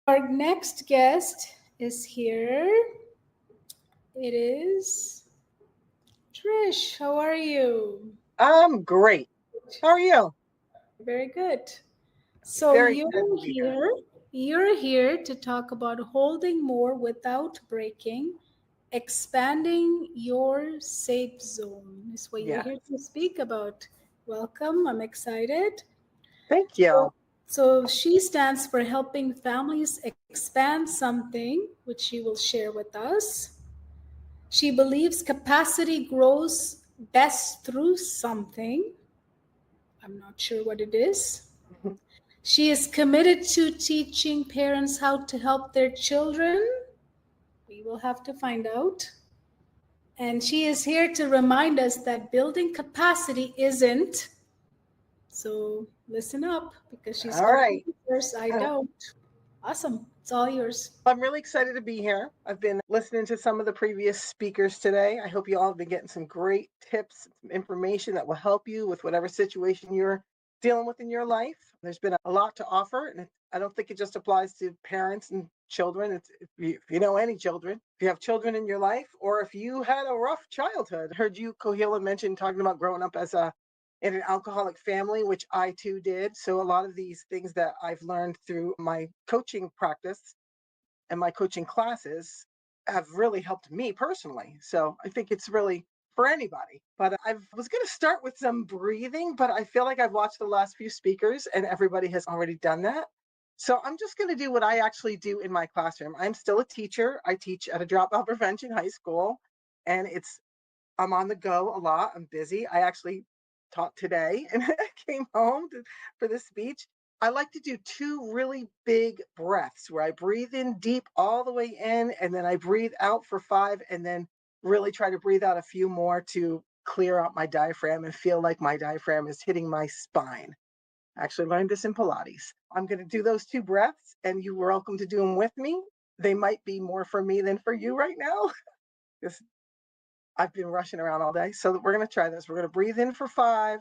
Our next guest is here. It is Trish. How are you? I'm great. How are you? Very good. So Very excited to be here. you're here to talk about holding more without breaking, expanding your safe zone is what you're Yes. here to speak about. Welcome. I'm excited. Thank So, you. so she stands for helping families expand something, which she will share with us. She believes capacity grows best through something. I'm not sure what it is. She is committed to teaching parents how to help their children. We will have to find out. And she is here to remind us that building capacity isn't. So listen up because she's All got right. answers I don't. Awesome. It's all yours. I'm really excited to be here. I've been listening to some of the previous speakers today. I hope you all have been getting some great tips, some information that will help you with whatever situation you're dealing with in your life. There's been a lot to offer, and I don't think it just applies to parents and children. It's if you know any children, if you have children in your life, or if you had a rough childhood. I heard you, Kohila, mention talking about growing up as a in an alcoholic family, which I too did. So a lot of these things that I've learned through my coaching practice and my coaching classes have really helped me personally. So I think it's really for anybody. But I was going to start with some breathing, but I feel like I've watched the last few speakers and everybody has already done that. So I'm just going to do what I actually do in my classroom. I'm still a teacher. I teach at a dropout prevention high school, and I'm on the go a lot. I'm busy. I actually taught today and came home for this speech. I like to do two really big breaths where I breathe in deep all the way in, and then I breathe out for 5, and then really try to breathe out a few more to clear out my diaphragm and feel like my diaphragm is hitting my spine. I actually learned this in Pilates. I'm going to do those two breaths, and you're welcome to do them with me. They might be more for me than for you right now, because I've been rushing around all day. So we're going to try this. We're going to breathe in for 5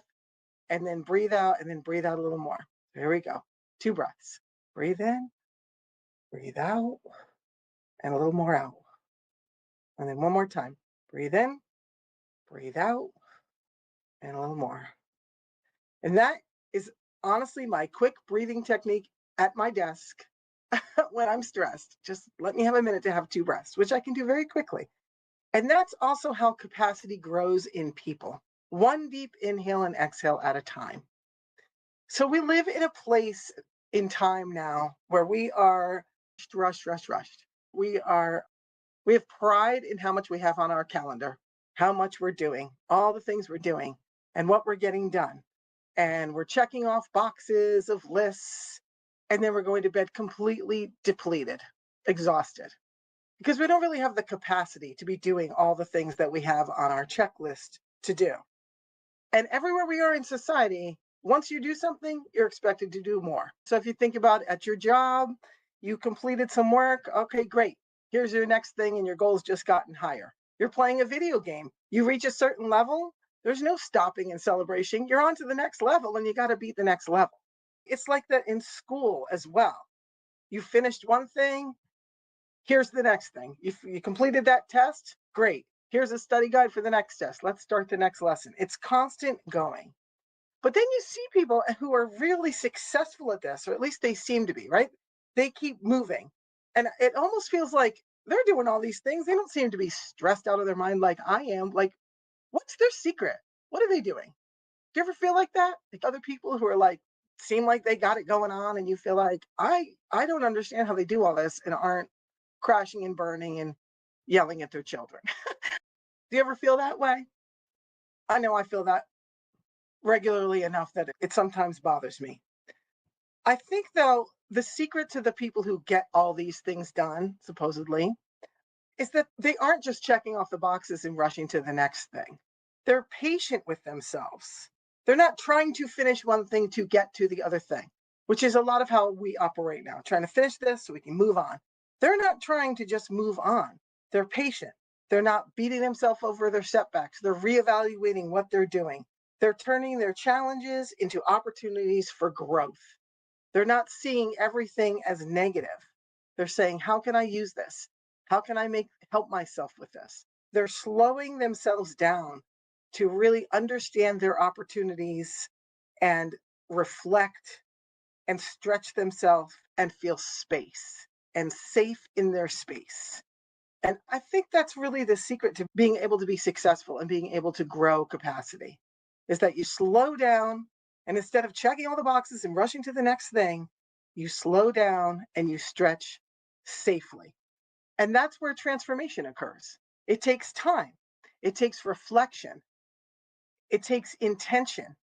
and then breathe out and then breathe out a little more. Here we go. 2 breaths. Breathe in, breathe out, and a little more out. And then one more time. Breathe in, breathe out, and a little more. And that is honestly my quick breathing technique at my desk when I'm stressed. Just let me have a minute to have 2 breaths, which I can do very quickly. And that's also how capacity grows in people. One deep inhale and exhale at a time. So we live in a place in time now where we are rushed. We are we have pride in how much we have on our calendar, how much we're doing, all the things we're doing, and what we're getting done. And we're checking off boxes of lists, and then we're going to bed completely depleted, exhausted, because we don't really have the capacity to be doing all the things that we have on our checklist to do. And everywhere we are in society, once you do something, you're expected to do more. So if you think about at your job, you completed some work. Okay, great. Here's your next thing, and your goal's just gotten higher. You're playing a video game. You reach a certain level, there's no stopping and celebration. You're on to the next level, and you got to beat the next level. It's like that in school as well. You finished one thing, here's the next thing. You completed that test, great. Here's a study guide for the next test. Let's start the next lesson. It's constant going. But then you see people who are really successful at this, or at least they seem to be, right? They keep moving. And it almost feels like they're doing all these things. They don't seem to be stressed out of their mind like I am. Like, what's their secret? What are they doing? Do you ever feel like that? Like other people who are like, seem like they got it going on, and you feel like, I don't understand how they do all this and aren't crashing and burning and yelling at their children. Do you ever feel that way? I know I feel that regularly enough that it sometimes bothers me. I think, though, the secret to the people who get all these things done, supposedly, is that they aren't just checking off the boxes and rushing to the next thing. They're patient with themselves. They're not trying to finish one thing to get to the other thing, which is a lot of how we operate now, trying to finish this so we can move on. They're not trying to just move on. They're patient. They're not beating themselves over their setbacks. They're reevaluating what they're doing. They're turning their challenges into opportunities for growth. They're not seeing everything as negative. They're saying, how can I use this? How can I help myself with this? They're slowing themselves down to really understand their opportunities and reflect and stretch themselves and feel space and safe in their space. And I think that's really the secret to being able to be successful and being able to grow capacity, is that you slow down, and instead of checking all the boxes and rushing to the next thing, you slow down and you stretch safely. And that's where transformation occurs. It takes time. It takes reflection. It takes intention.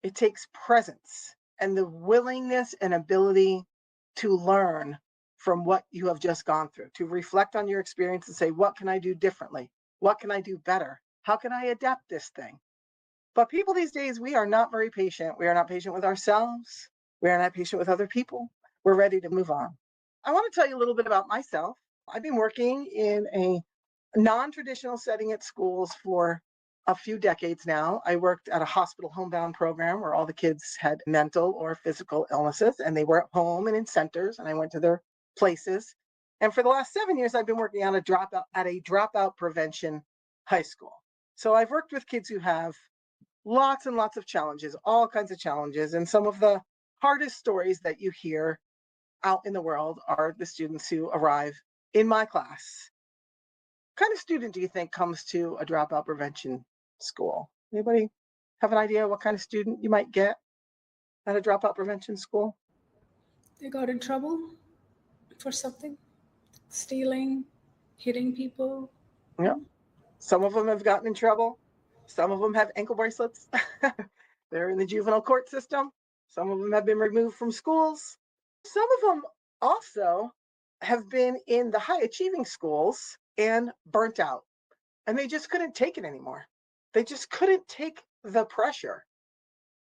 It takes presence and the willingness and ability to learn from what you have just gone through, to reflect on your experience and say, what can I do differently? What can I do better? How can I adapt this thing? But people these days, we are not very patient. We are not patient with ourselves. We are not patient with other people. We're ready to move on. I want to tell you a little bit about myself. I've been working in a non-traditional setting at schools for a few decades now. I worked at a hospital homebound program where all the kids had mental or physical illnesses, and they were at home and in centers, and I went to their places. And for the last 7 years, I've been working on a dropout prevention high school. So I've worked with kids who have lots and lots of challenges, all kinds of challenges. And some of the hardest stories that you hear out in the world are the students who arrive in my class. What kind of student do you think comes to a dropout prevention school? Anybody have an idea what kind of student you might get at a dropout prevention school? They got in trouble for something, stealing, hitting people. Yeah. Some of them have gotten in trouble. Some of them have ankle bracelets. They're in the juvenile court system. Some of them have been removed from schools. Some of them also have been in the high achieving schools and burnt out, and they just couldn't take it anymore. They just couldn't take the pressure.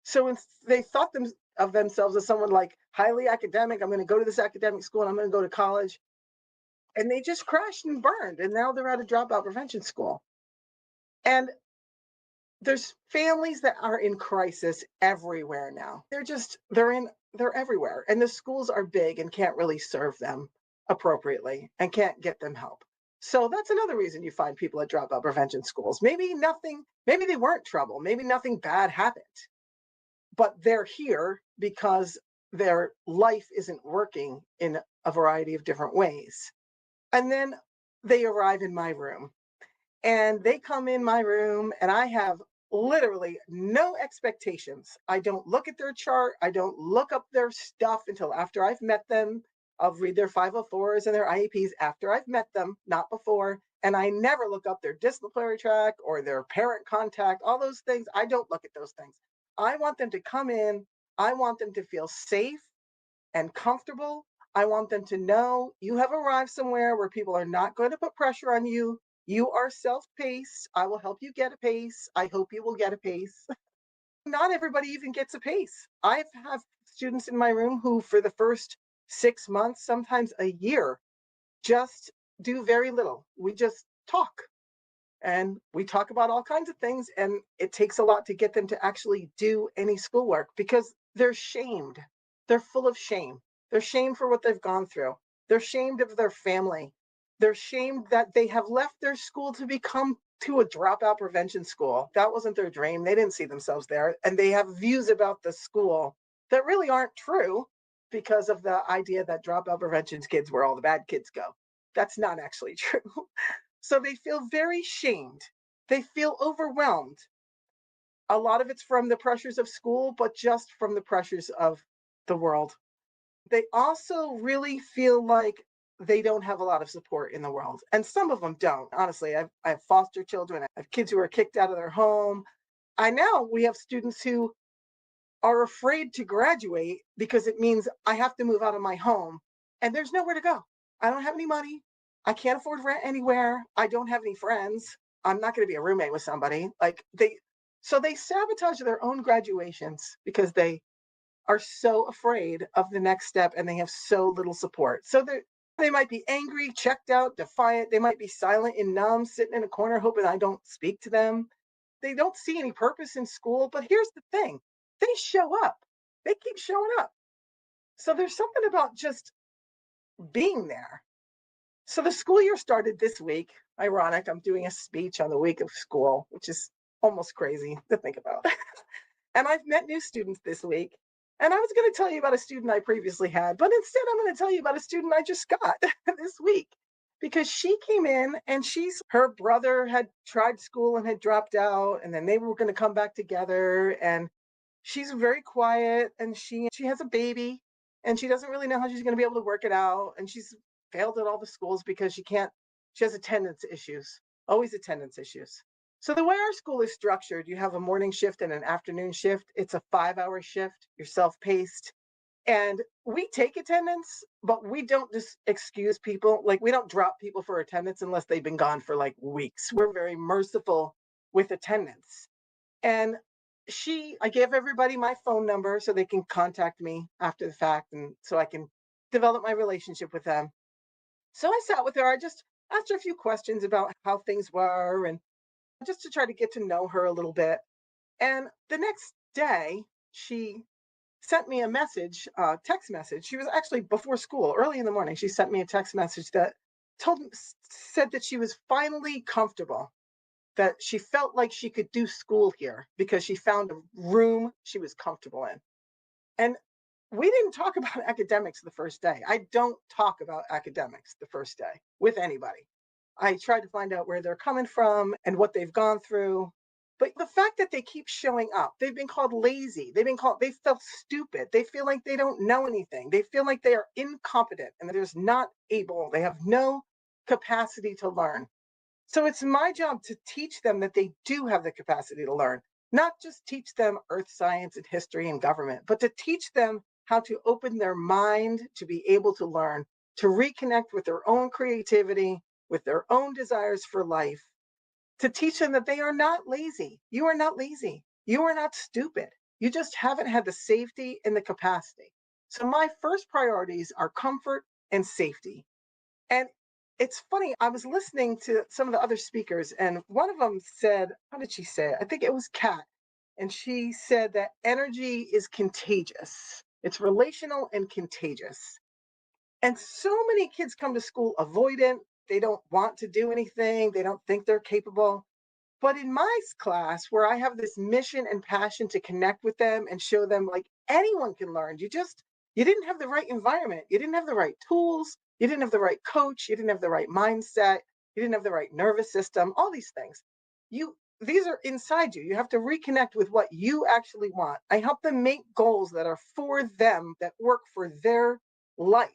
So they thought of themselves as someone like highly academic. I'm going to go to this academic school and I'm going to go to college. And they just crashed and burned. And now they're at a dropout prevention school. And there's families that are in crisis everywhere now. They're everywhere. And the schools are big and can't really serve them appropriately and can't get them help. So that's another reason you find people at dropout prevention schools. Maybe they weren't trouble. Maybe nothing bad happened, but they're here because their life isn't working in a variety of different ways. And then they arrive in my room, and they come in my room, and I have literally no expectations. I don't look at their chart. I don't look up their stuff until after I've met them. I'll read their 504s and their IEPs after I've met them, not before. And I never look up their disciplinary track or their parent contact, all those things. I don't look at those things. I want them to come in. I want them to feel safe and comfortable. I want them to know you have arrived somewhere where people are not going to put pressure on you. You are self-paced. I will help you get a pace. I hope you will get a pace. Not everybody even gets a pace. I have students in my room who, for the first 6 months, sometimes a year, just do very little. We just talk. And we talk about all kinds of things. And it takes a lot to get them to actually do any schoolwork because they're shamed. They're full of shame. They're shamed for what they've gone through. They're shamed of their family. They're shamed that they have left their school to become to a dropout prevention school. That wasn't their dream. They didn't see themselves there. And they have views about the school that really aren't true because of the idea that dropout prevention kids where all the bad kids go. That's not actually true. So they feel very shamed. They feel overwhelmed. A lot of it's from the pressures of school, but just from the pressures of the world. They also really feel like they don't have a lot of support in the world. And some of them don't. Honestly, I have foster children. I have kids who are kicked out of their home. We have students who are afraid to graduate because it means I have to move out of my home and there's nowhere to go. I don't have any money. I can't afford rent anywhere. I don't have any friends. I'm not going to be a roommate with somebody. So they sabotage their own graduations because they are so afraid of the next step and they have so little support. So they might be angry, checked out, defiant. They might be silent and numb, sitting in a corner hoping I don't speak to them. They don't see any purpose in school. But here's the thing. They show up. They keep showing up. So there's something about just being there. So the school year started this week. Ironic, I'm doing a speech on the week of school, which is almost crazy to think about. And I've met new students this week. And I was going to tell you about a student I previously had, but instead I'm going to tell you about a student I just got this week, because she came in and her brother had tried school and had dropped out, and then they were going to come back together. And she's very quiet, and she has a baby, and she doesn't really know how she's going to be able to work it out. And she's failed at all the schools because she has attendance issues, always attendance issues. So the way our school is structured, you have a morning shift and an afternoon shift. It's a 5-hour shift. You're self-paced. And we take attendance, but we don't just excuse people. Like, we don't drop people for attendance unless they've been gone for like weeks. We're very merciful with attendance. And I gave everybody my phone number so they can contact me after the fact, and so I can develop my relationship with them. So I sat with her. I just asked her a few questions about how things were, and just to try to get to know her a little bit. And the next day, she sent me a message, text message. She was actually before school, early in the morning. She sent me a text message that said that she was finally comfortable, that she felt like she could do school here because she found a room she was comfortable in. And we didn't talk about academics the first day. I don't talk about academics the first day with anybody. I tried to find out where they're coming from and what they've gone through. But the fact that they keep showing up, they've been called lazy. They felt stupid. They feel like they don't know anything. They feel like they are incompetent and they have no capacity to learn. So it's my job to teach them that they do have the capacity to learn, not just teach them earth science and history and government, but to teach them how to open their mind to be able to learn, to reconnect with their own creativity, with their own desires for life, to teach them that they are not lazy. You are not lazy. You are not stupid. You just haven't had the safety and the capacity. So my first priorities are comfort and safety. And it's funny, I was listening to some of the other speakers, and one of them said, how did she say it? I think it was Kat. And she said that energy is contagious. It's relational and contagious. And so many kids come to school avoidant. They don't want to do anything. They don't think they're capable. But in my class, where I have this mission and passion to connect with them and show them like anyone can learn, you didn't have the right environment. You didn't have the right tools. You didn't have the right coach. You didn't have the right mindset. You didn't have the right nervous system, all these things. These are inside you. You have to reconnect with what you actually want. I help them make goals that are for them, that work for their life,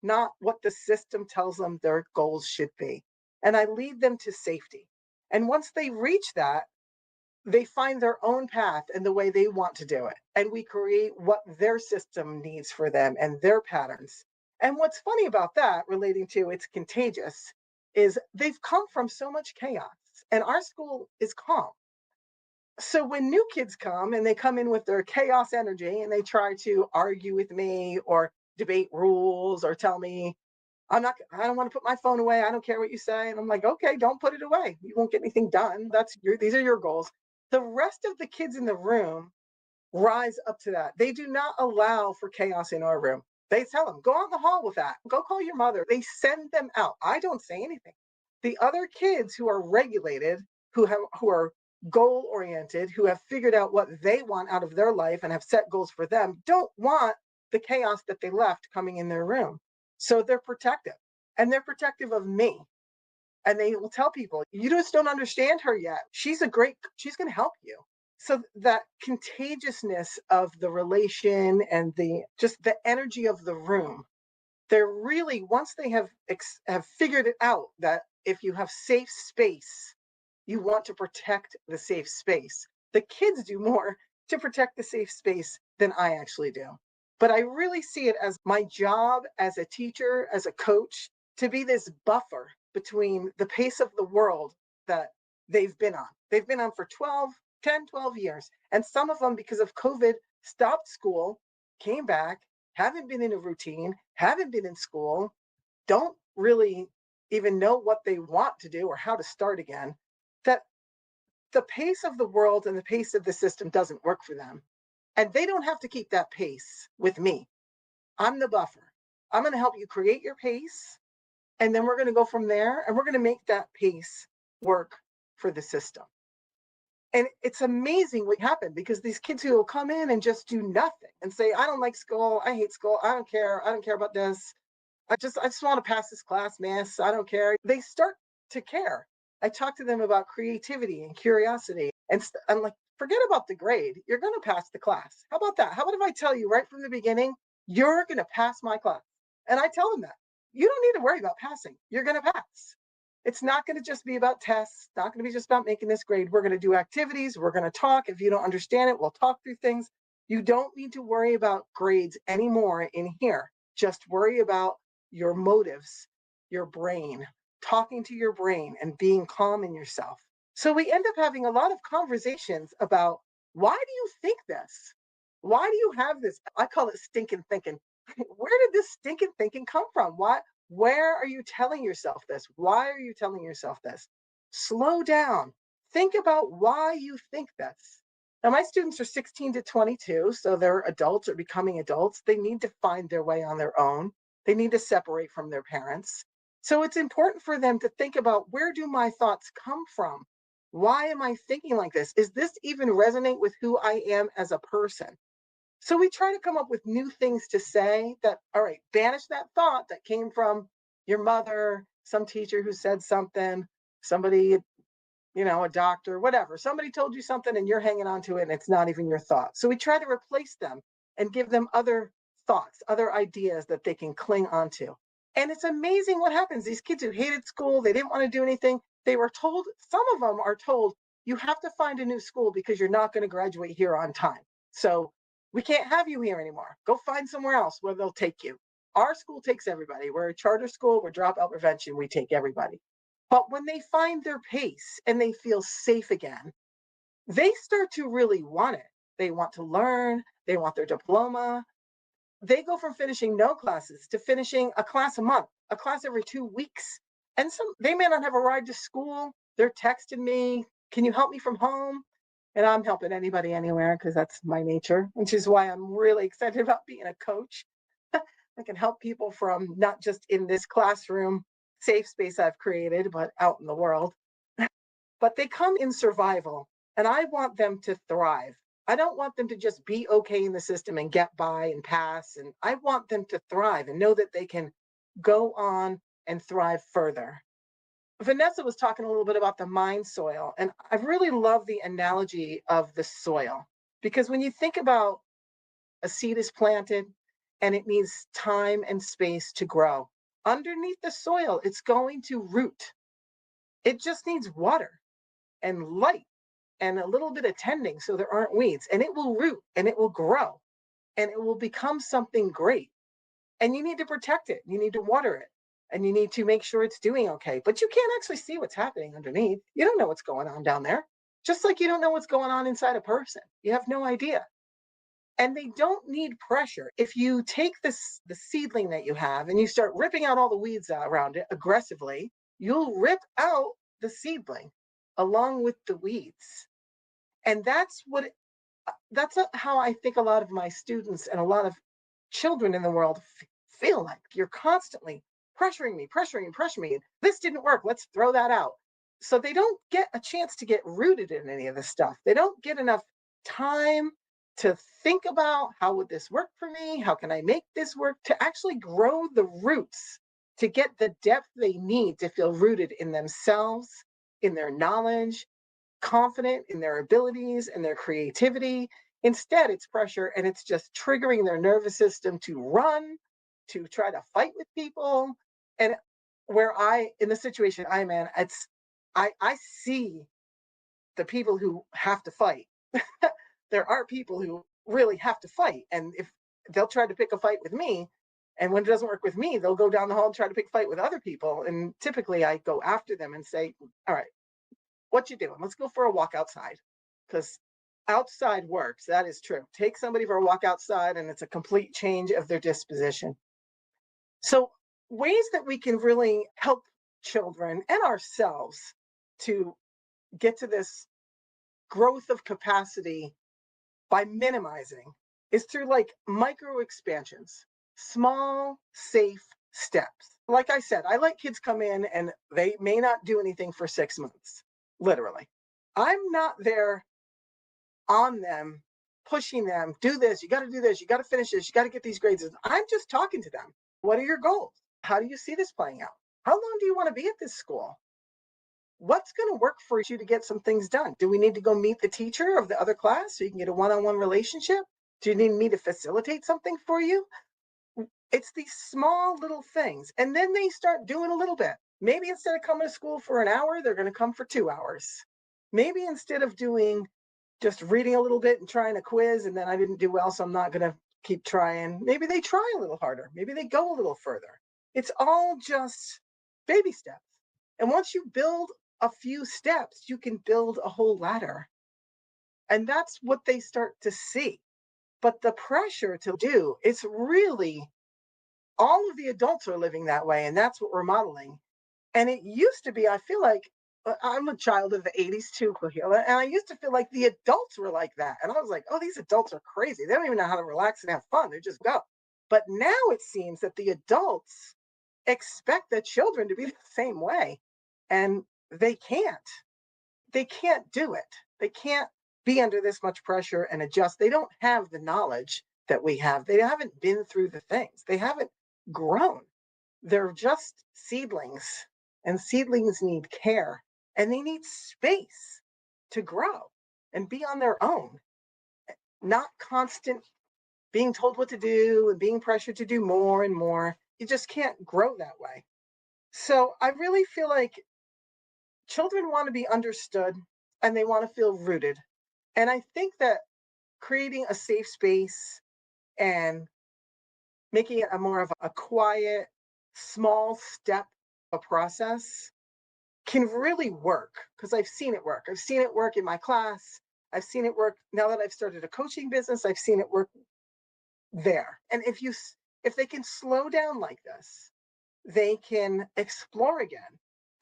not what the system tells them their goals should be. And I lead them to safety. And once they reach that, they find their own path and the way they want to do it. And we create what their system needs for them and their patterns. And what's funny about that, relating to it's contagious, is they've come from so much chaos, and our school is calm. So when new kids come and they come in with their chaos energy and they try to argue with me or debate rules or tell me, I don't want to put my phone away. I don't care what you say. And I'm like, okay, don't put it away. You won't get anything done. These are your goals. The rest of the kids in the room rise up to that. They do not allow for chaos in our room. They tell them, go out in the hall with that. Go call your mother. They send them out. I don't say anything. The other kids who are regulated, who are goal oriented, who have figured out what they want out of their life and have set goals for them, don't want the chaos that they left coming in their room. So they're protective, and they're protective of me. And they will tell people, you just don't understand her yet. She's going to help you. So that contagiousness of the relation and just the energy of the room, they're really, once they have figured it out, that if you have safe space, you want to protect the safe space. The kids do more to protect the safe space than I actually do. But I really see it as my job as a teacher, as a coach, to be this buffer between the pace of the world that they've been on. They've been on for 10, 12 years. And some of them, because of COVID, stopped school, came back, haven't been in a routine, haven't been in school, don't really even know what they want to do or how to start again. That the pace of the world and the pace of the system doesn't work for them. And they don't have to keep that pace with me. I'm the buffer. I'm going to help you create your pace. And then we're going to go from there, and we're going to make that pace work for the system. And it's amazing what happened, because these kids who will come in and just do nothing and say, I don't like school. I hate school. I don't care. I don't care about this. I just want to pass this class, miss. I don't care. They start to care. I talk to them about creativity and curiosity. And I'm like, forget about the grade. You're going to pass the class. How about that? How about if I tell you right from the beginning, you're going to pass my class? And I tell them that. You don't need to worry about passing. You're going to pass. It's not going to just be about tests, not going to be just about making this grade. We're going to do activities. We're going to talk. If you don't understand it, we'll talk through things. You don't need to worry about grades anymore in here. Just worry about your motives, your brain, talking to your brain and being calm in yourself. So we end up having a lot of conversations about, why do you think this? Why do you have this? I call it stinking thinking. Where did this stinking thinking come from? Where are you telling yourself this? Why are you telling yourself this? Slow down. Think about why you think this. Now, my students are 16 to 22, so they're adults or becoming adults. They need to find their way on their own. They need to separate from their parents. So it's important for them to think about, where do my thoughts come from? Why am I thinking like this? Is this even resonate with who I am as a person? So we try to come up with new things to say that, all right, banish that thought that came from your mother, some teacher who said something, somebody, a doctor, whatever. Somebody told you something and you're hanging on to it and it's not even your thought. So we try to replace them and give them other thoughts, other ideas that they can cling onto. And it's amazing what happens. These kids who hated school, they didn't want to do anything. They were told, some of them are told, you have to find a new school because you're not going to graduate here on time. So we can't have you here anymore. Go find somewhere else where they'll take you. Our school takes everybody. We're a charter school. We're dropout prevention. We take everybody. But when they find their pace and they feel safe again, they start to really want it. They want to learn. They want their diploma. They go from finishing no classes to finishing a class a month, a class every 2 weeks. And they may not have a ride to school. They're texting me, can you help me from home? And I'm helping anybody anywhere, because that's my nature, which is why I'm really excited about being a coach. I can help people from not just in this classroom safe space I've created, but out in the world. But they come in survival, and I want them to thrive. I don't want them to just be okay in the system and get by and pass. And I want them to thrive and know that they can go on and thrive further. Vanessa was talking a little bit about the mind soil, and I really love the analogy of the soil, because when you think about a seed is planted and it needs time and space to grow, underneath the soil, it's going to root. It just needs water and light and a little bit of tending so there aren't weeds, and it will root and it will grow and it will become something great. And you need to protect it. You need to water it, and you need to make sure it's doing okay. But you can't actually see what's happening underneath. You don't know what's going on down there. Just like you don't know what's going on inside a person. You have no idea. And they don't need pressure. If you take the seedling that you have and you start ripping out all the weeds around it aggressively, you'll rip out the seedling along with the weeds. And that's how I think a lot of my students and a lot of children in the world feel like. You're constantly pressuring me. This didn't work. Let's throw that out. So they don't get a chance to get rooted in any of this stuff. They don't get enough time to think about, how would this work for me? How can I make this work? To actually grow the roots, to get the depth they need to feel rooted in themselves, in their knowledge, confident in their abilities and their creativity. Instead, it's pressure, and it's just triggering their nervous system to run, to try to fight with people. And in the situation I'm in, I see the people who have to fight. There are people who really have to fight. And if they'll try to pick a fight with me, and when it doesn't work with me, they'll go down the hall and try to pick a fight with other people. And typically I go after them and say, all right, what you doing? Let's go for a walk outside, because outside works. That is true. Take somebody for a walk outside and it's a complete change of their disposition. So ways that we can really help children and ourselves to get to this growth of capacity by minimizing is through like micro expansions. small, safe steps. Like I said, I let kids come in and they may not do anything for 6 months, literally. I'm not there on them, pushing them, do this, you got to do this, you got to finish this, you got to get these grades. I'm just talking to them. What are your goals? How do you see this playing out? How long do you want to be at this school? What's going to work for you to get some things done? Do we need to go meet the teacher of the other class so you can get a one-on-one relationship? Do you need me to facilitate something for you? It's these small little things. And then they start doing a little bit. Maybe instead of coming to school for an hour, they're going to come for 2 hours. Maybe instead of doing just reading a little bit and trying a quiz, and then I didn't do well, so I'm not going to keep trying. Maybe they try a little harder. Maybe they go a little further. It's all just baby steps. And once you build a few steps, you can build a whole ladder. And that's what they start to see. But the pressure to do, it's really, all of the adults are living that way. And that's what we're modeling. And it used to be, I feel like, I'm a child of the 80s too, Kohila, and I used to feel like the adults were like that. And I was like, oh, these adults are crazy. They don't even know how to relax and have fun. They just go. But now it seems that the adults expect the children to be the same way. And they can't. They can't do it. They can't be under this much pressure and adjust. They don't have the knowledge that we have. They haven't been through the things. They haven't grown. They're just seedlings, and seedlings need care, and they need space to grow and be on their own, not constant being told what to do and being pressured to do more and more. You just can't grow that way. So I really feel like children want to be understood and they want to feel rooted. And I think that creating a safe space and making it a more of a quiet, small step, a process can really work, because I've seen it work. I've seen it work in my class. I've seen it work now that I've started a coaching business. I've seen it work there. And if they can slow down like this, they can explore again.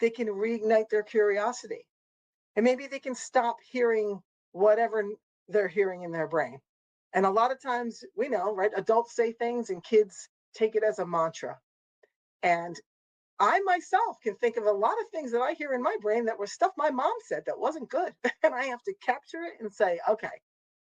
They can reignite their curiosity. And maybe they can stop hearing whatever they're hearing in their brain. And a lot of times, we know, right? Adults say things and kids take it as a mantra. And I myself can think of a lot of things that I hear in my brain that were stuff my mom said that wasn't good. And I have to capture it and say, okay,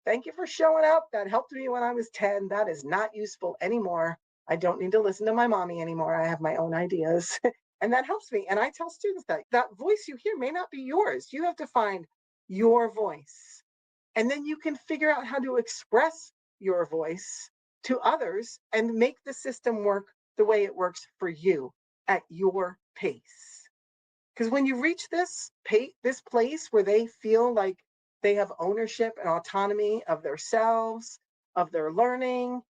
thank you for showing up. That helped me when I was 10. That is not useful anymore. I don't need to listen to my mommy anymore. I have my own ideas. And that helps me. And I tell students that voice you hear may not be yours. You have to find your voice. And then you can figure out how to express your voice to others and make the system work the way it works for you at your pace. Because when you reach this place where they feel like they have ownership and autonomy of themselves, of their learning,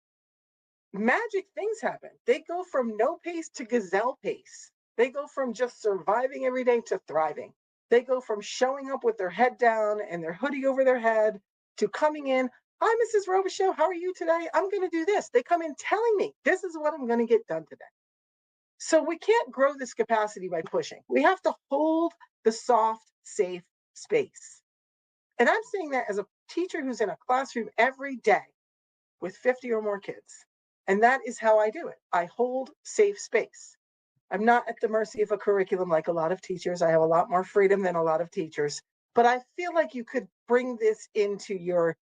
magic things happen. They go from no pace to gazelle pace. They go from just surviving every day to thriving. They go from showing up with their head down and their hoodie over their head to coming in, hi, Mrs. Robichaux, how are you today? I'm going to do this. They come in telling me, this is what I'm going to get done today. So we can't grow this capacity by pushing. We have to hold the soft, safe space. And I'm saying that as a teacher who's in a classroom every day with 50 or more kids. And that is how I do it. I hold safe space. I'm not at the mercy of a curriculum like a lot of teachers. I have a lot more freedom than a lot of teachers. But I feel like you could bring this into your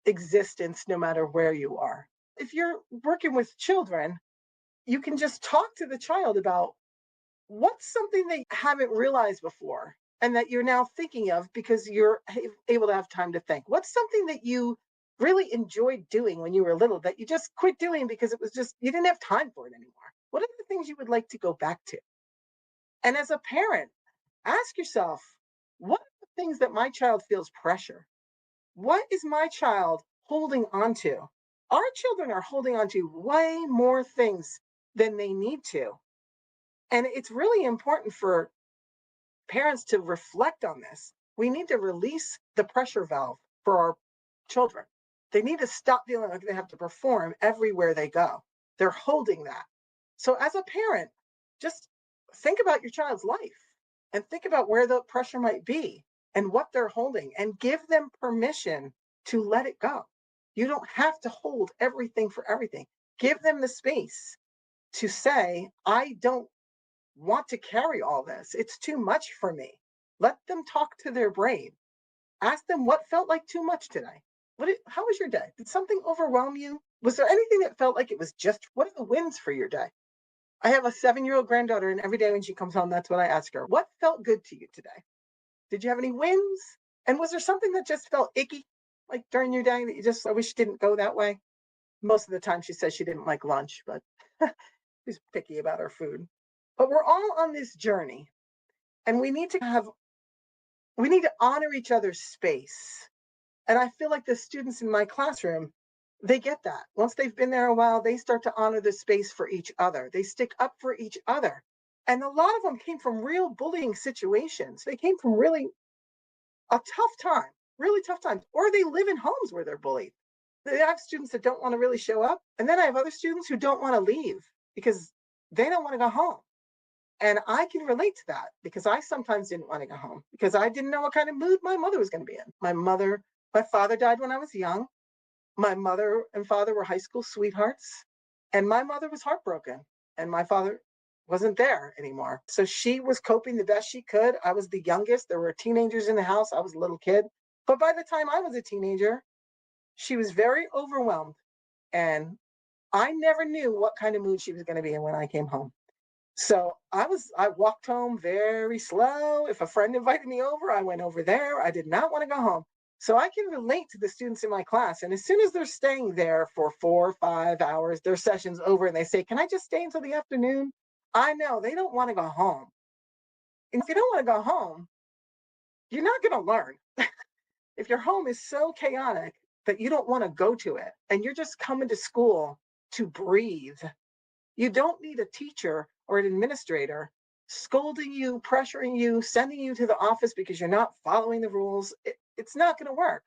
existence no matter where you are. If you're working with children, you can just talk to the child about what's something they haven't realized before and that you're now thinking of because you're able to have time to think. What's something that you really enjoyed doing when you were little that you just quit doing because it was just, you didn't have time for it anymore? What are the things you would like to go back to? And as a parent, ask yourself, what are the things that my child feels pressure? What is my child holding on to? Our children are holding on to way more things than they need to. And it's really important for parents to reflect on this. We need to release the pressure valve for our children. They need to stop feeling like they have to perform everywhere they go. They're holding that. So as a parent, just think about your child's life and think about where the pressure might be and what they're holding and give them permission to let it go. You don't have to hold everything for everything. Give them the space to say, I don't want to carry all this. It's too much for me. Let them talk to their brain. Ask them what felt like too much today. How was your day? Did something overwhelm you? Was there anything that felt like it was just, what are the wins for your day? I have a 7-year-old granddaughter, and every day when she comes home, that's what I ask her. What felt good to you today? Did you have any wins? And was there something that just felt icky, like during your day, that you just, I wish didn't go that way? Most of the time she says she didn't like lunch, but she's picky about her food. But we're all on this journey, and we need to honor each other's space. And I feel like the students in my classroom, they get that. Once they've been there a while, they start to honor the space for each other. They stick up for each other. And a lot of them came from real bullying situations. They came from really a tough time, really tough times, or they live in homes where they're bullied. I have students that don't want to really show up. And then I have other students who don't want to leave because they don't want to go home. And I can relate to that because I sometimes didn't want to go home because I didn't know what kind of mood my mother was going to be in. My father died when I was young. My mother and father were high school sweethearts, and my mother was heartbroken, and my father wasn't there anymore. So she was coping the best she could. I was the youngest. There were teenagers in the house. I was a little kid. But by the time I was a teenager, she was very overwhelmed, and I never knew what kind of mood she was going to be in when I came home. So I walked home very slow. If a friend invited me over, I went over there. I did not want to go home. So I can relate to the students in my class. And as soon as they're staying there for 4 or 5 hours, their session's over, and they say, can I just stay until the afternoon? I know they don't want to go home. And if you don't want to go home, you're not going to learn. If your home is so chaotic that you don't want to go to it, and you're just coming to school to breathe, you don't need a teacher or an administrator scolding you, pressuring you, sending you to the office because you're not following the rules. It's not going to work.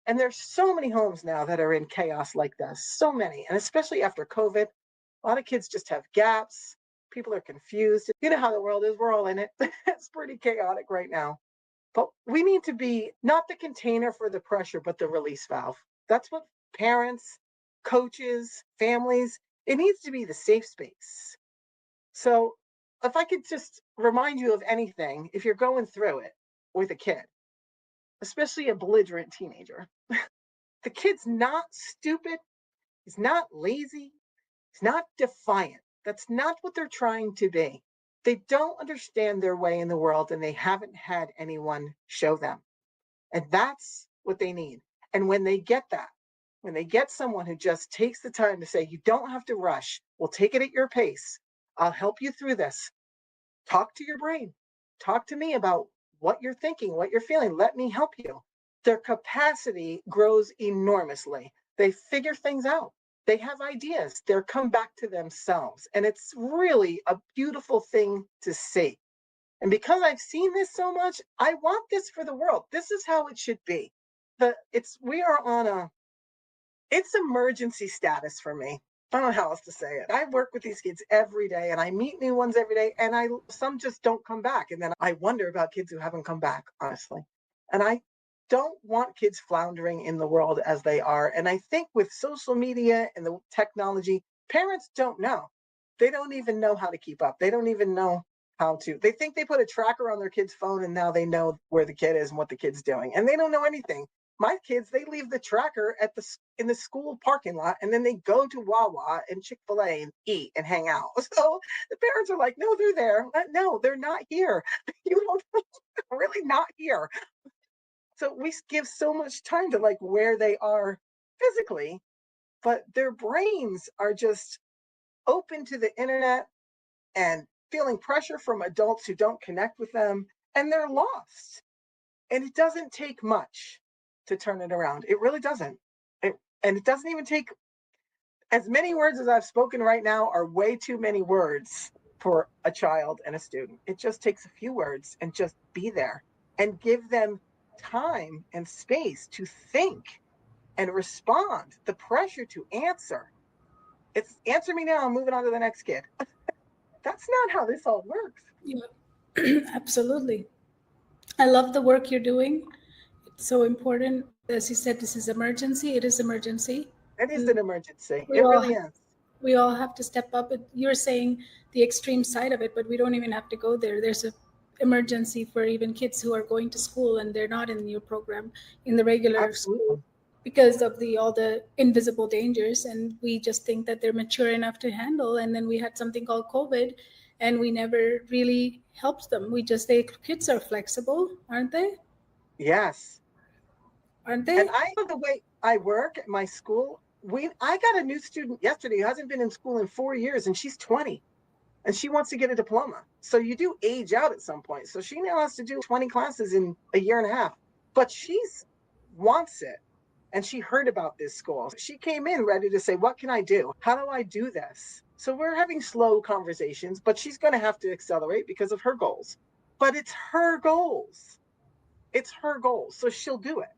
And there's so many homes now that are in chaos like this, so many. And especially after COVID, a lot of kids just have gaps. People are confused. You know how the world is. We're all in it. It's pretty chaotic right now. But we need to be not the container for the pressure, but the release valve. That's what parents, coaches, families, it needs to be the safe space. So if I could just remind you of anything, if you're going through it with a kid, especially a belligerent teenager, the kid's not stupid. He's not lazy. He's not defiant. That's not what they're trying to be. They don't understand their way in the world, and they haven't had anyone show them. And that's what they need. And when they get that, when they get someone who just takes the time to say, you don't have to rush, we'll take it at your pace. I'll help you through this. Talk to your brain. Talk to me about what you're thinking, what you're feeling. Let me help you. Their capacity grows enormously. They figure things out. They have ideas. They're come back to themselves. And it's really a beautiful thing to see. And because I've seen this so much, I want this for the world. This is how it should be. It's emergency status for me. I don't know how else to say it. I work with these kids every day, and I meet new ones every day, and some just don't come back. And then I wonder about kids who haven't come back, honestly. And I don't want kids floundering in the world as they are. And I think with social media and the technology, parents don't know. They don't even know how to keep up. They don't even know how to. They think they put a tracker on their kid's phone, and now they know where the kid is and what the kid's doing. And they don't know anything. My kids, they leave the tracker in the school parking lot, and then they go to Wawa and Chick-fil-A and eat and hang out. So the parents are like, no, they're there. No, they're not here. You don't, really not here. So we give so much time to like where they are physically, but their brains are just open to the internet and feeling pressure from adults who don't connect with them, and they're lost. And it doesn't take much to turn it around. It really doesn't. And it doesn't even take as many words as I've spoken right now are way too many words for a child and a student. It just takes a few words, and just be there and give them time and space to think and respond. The pressure to answer. It's answer me now, I'm moving on to the next kid. That's not how this all works. Yeah, absolutely. I love the work you're doing. It's so important. As you said, this is emergency. It is emergency. It is an emergency. We It all really is. We all have to step up. You're saying the extreme side of it, but we don't even have to go there. There's a emergency for even kids who are going to school and they're not in your program, in the regular school, Absolutely. because of all the invisible dangers, and we just think that they're mature enough to handle. And then we had something called COVID, and we never really helped them. We just say kids are flexible, aren't they? Yes. Aren't And they? the way I work at my school, I got a new student yesterday who hasn't been in school in 4 years, and she's 20 and she wants to get a diploma. So you do age out at some point. So she now has to do 20 classes in a year and a half, but she's wants it. And she heard about this school. She came in ready to say, what can I do? How do I do this? So we're having slow conversations, but she's going to have to accelerate because of her goals. But it's her goals. It's her goals. So she'll do it.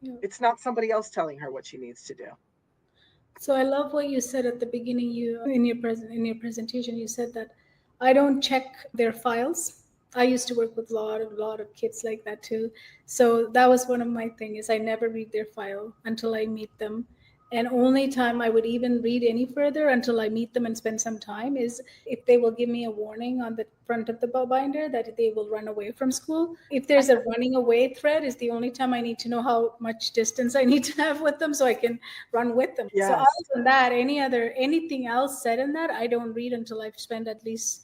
Yeah. It's not somebody else telling her what she needs to do. So I love what you said at the beginning. You in your presentation, you said that I don't check their files. I used to work with a lot of kids like that too. So that was one of my things. I never read their file until I meet them. And only time I would even read any further until I meet them and spend some time is if they will give me a warning on the front of the binder that they will run away from school. If there's a running away thread, is the only time I need to know how much distance I need to have with them so I can run with them. Yes. So other than that, anything else said in that, I don't read until I've spent at least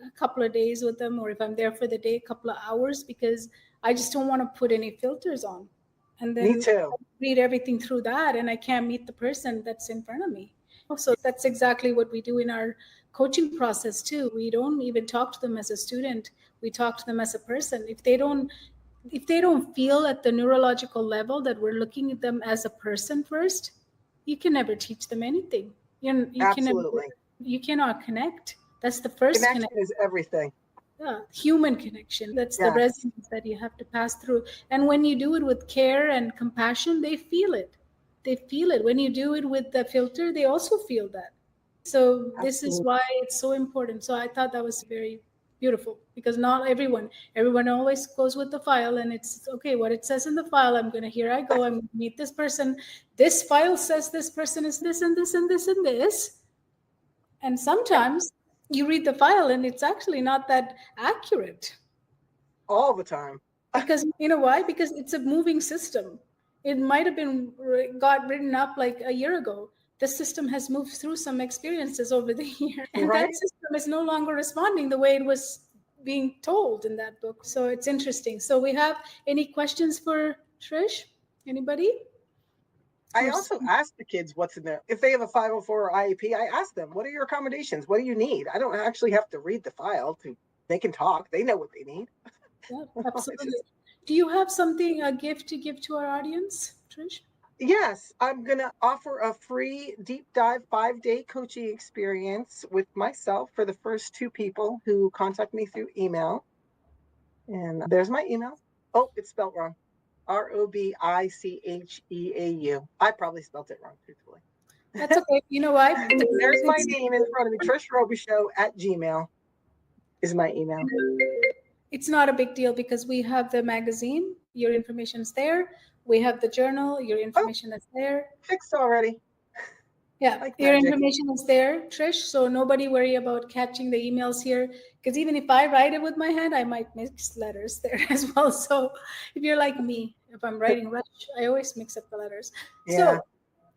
a couple of days with them, or if I'm there for the day, a couple of hours, because I just don't want to put any filters on. And then Me too. read everything through that, and I can't meet the person that's in front of me. So that's exactly what we do in our coaching process too. We don't even talk to them as a student. We talk to them as a person. If they don't feel at the neurological level that we're looking at them as a person first, you can never teach them anything. Absolutely. You cannot connect. That's the first connection is everything. Yeah, human connection. That's the Yes. resonance that you have to pass through. And when you do it with care and compassion, they feel it. They feel it. When you do it with the filter, they also feel that. So this is Absolutely. why it's so important. So I thought that was very beautiful, because not everyone always goes with the file, and it's okay, what it says in the file, I'm going to, here I go, I'm going to meet this person. This file says this person is this and this and this and this. And sometimes you read the file and it's actually not that accurate. All the time. Because you know why? Because it's a moving system. It might have been got written up like a year ago. The system has moved through some experiences over the year, and Right? that system is no longer responding the way it was being told in that book. So it's interesting. So we have any questions for Trish? Anybody? I also ask the kids what's in there. If they have a 504 or IEP, I ask them, what are your accommodations? What do you need? I don't actually have to read the file. They can talk. They know what they need. Yeah, absolutely. Do you have a gift to give to our audience, Trish? Yes, I'm going to offer a free deep dive 5-day coaching experience with myself for the first 2 people who contact me through email. And there's my email. Oh, it's spelled wrong. ROBICHEAU. I probably spelled it wrong, truthfully. That's okay. You know why? There's my name in front of me. TrishRobichaux@gmail is my email. It's not a big deal because we have the magazine. Your information's there. We have the journal. Your information is there. Fixed already. Yeah, Like your magic. information is there, Trish. So nobody worry about catching the emails here. Because even if I write it with my hand, I might mix letters there as well. So if you're like me, if I'm writing Rush, I always mix up the letters. Yeah. So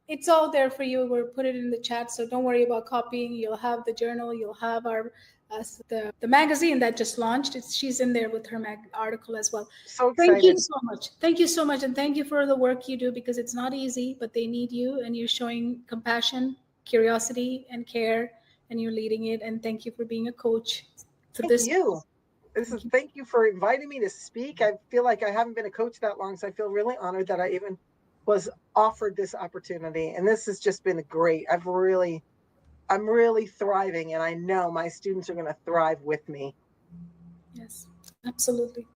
it's all there for you. We'll put it in the chat. So don't worry about copying. You'll have the journal. You'll have our the magazine that just launched. She's in there with her article as well. So excited. Thank you so much. Thank you so much. And thank you for the work you do, because it's not easy, but they need you, and you're showing compassion, curiosity, and care, and you're leading it. And thank you for being a coach for this. Thank you for inviting me to speak. I feel like I haven't been a coach that long, so I feel really honored that I even was offered this opportunity. And this has just been great. I'm really thriving, and I know my students are going to thrive with me. Yes, absolutely.